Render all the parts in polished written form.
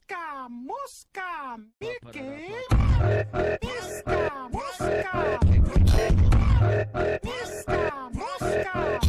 Mosca, mosca, Mickey. Mosca, mosca. Mosca, mosca.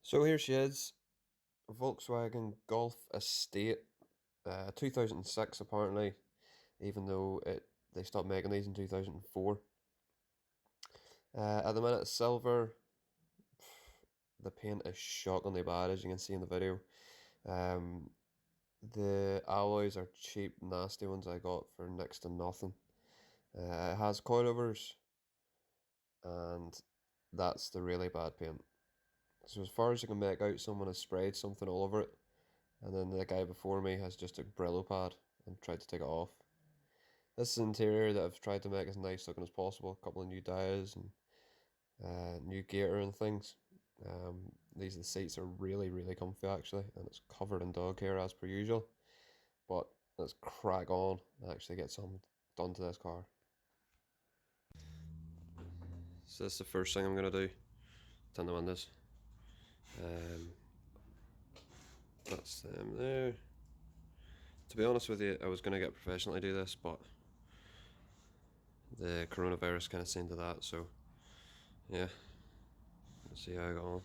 So here she is, Volkswagen Golf Estate, 2006 apparently, even though they stopped making these in 2004. At the minute it's silver. The paint is shockingly bad, as you can see in the video. The alloys are cheap, nasty ones I got for next to nothing. It has coilovers, and that's the really bad paint. So as far as you can make out, someone has sprayed something all over it, and then the guy before me has just a Brillo pad and tried to take it off. This is the interior that I've tried to make as nice looking as possible. A couple of new dials and new gator and things. These the seats are really comfy actually, and it's covered in dog hair as per usual. But let's crack on and actually get something done to this car. So that's the first thing I'm gonna do. Turn the windows. That's them there. To be honest with you, I was gonna get professionally do this, but the coronavirus kind of seen to that. So yeah, let's see how I go on.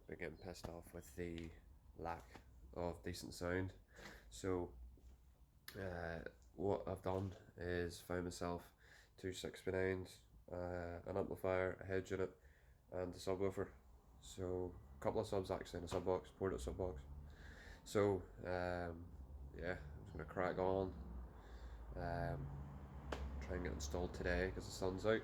Been getting pissed off with the lack of decent sound. So what I've done is found myself two 6x9s, an amplifier, a head unit, and a subwoofer. So a couple of subs actually in a sub box, ported sub box. So yeah, I'm just gonna crack on. Try and get installed today because the sun's out.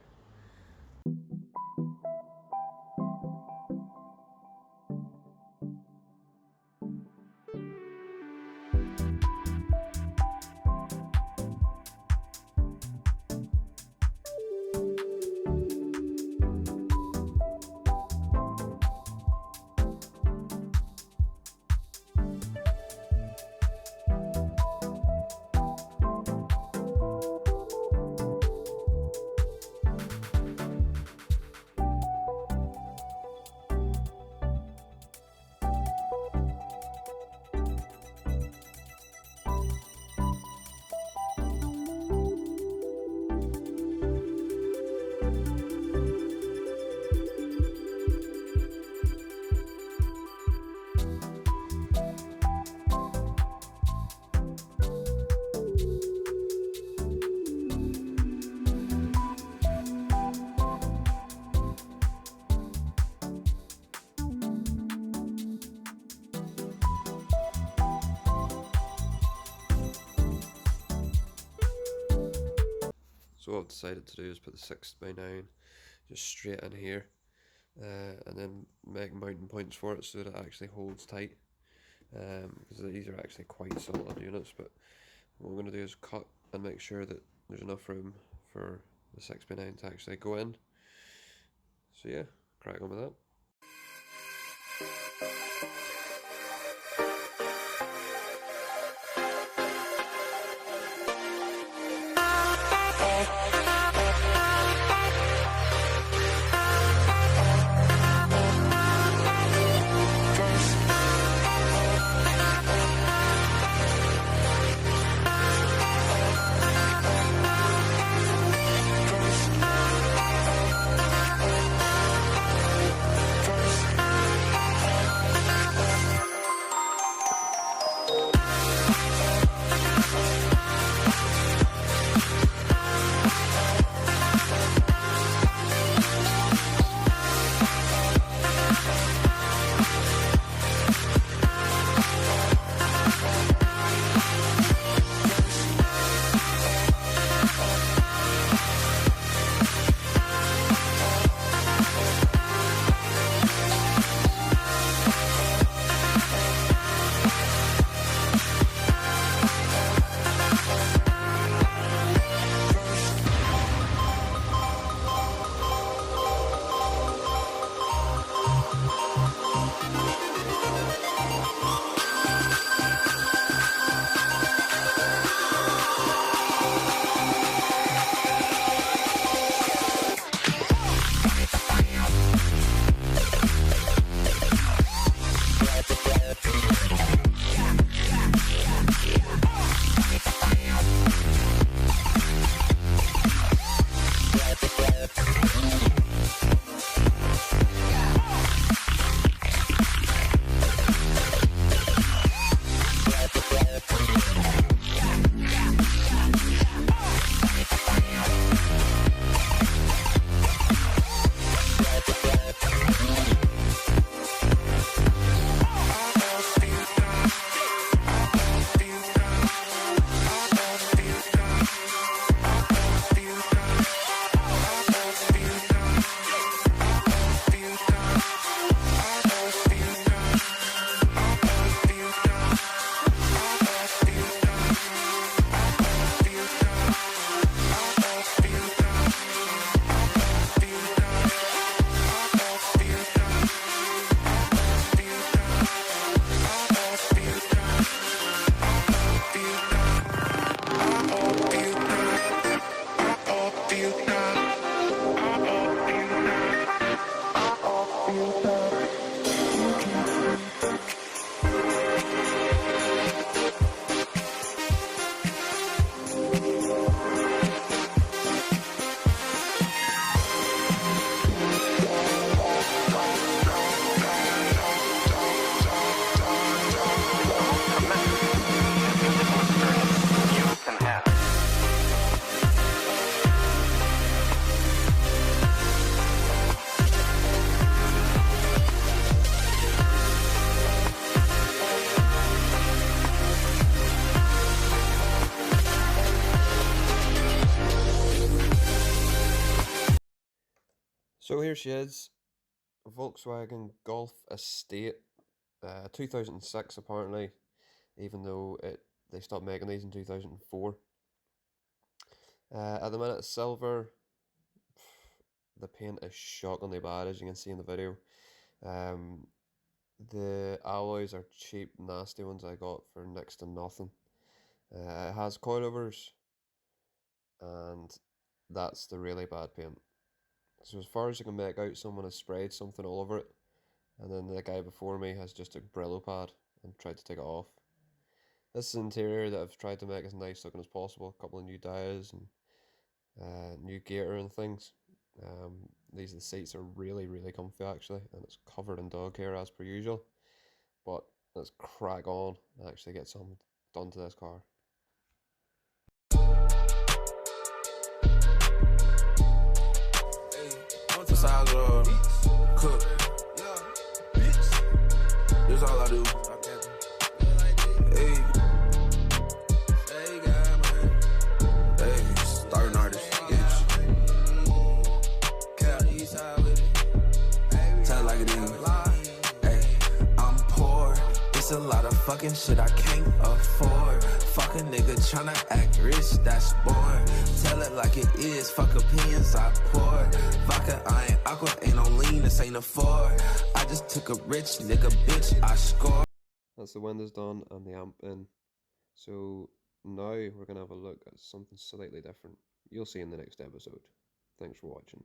So what I've decided to do is put the 6x9 just straight in here, and then make mounting points for it so that it actually holds tight, because these are actually quite solid units. But what we're going to do is cut and make sure that there's enough room for the 6x9 to actually go in. So yeah, crack on with that. So here she is, Volkswagen Golf Estate, 2006 apparently, even though they stopped making these in 2004. At the minute it's silver. The paint is shockingly bad, as you can see in the video. Um, the alloys are cheap, nasty ones I got for next to nothing. It has coilovers, and that's the really bad paint. So as far as you can make out, someone has sprayed something all over it, and then the guy before me has just a Brillo pad and tried to take it off. This is the interior that I've tried to make as nice looking as possible. A couple of new dials and new gator and things. These the seats are really comfy actually, and it's covered in dog hair as per usual. But let's crack on and actually get something done to this car. Besides cook, that's all I do. Hey, hey, starting artist, bitch. Tell it like it is. Hey, I'm poor. It's a lot of fucking shit I can't afford. Fuck a nigga tryna act rich, that's boring. Tell it like it is, fuck opinions I pour. Vodka, I ain't aqua, ain't no lean, this ain't a four. I just took a rich nigga, bitch, I score. That's the windows done and the amp in. So now we're gonna have a look at something slightly different. You'll see in the next episode. Thanks for watching.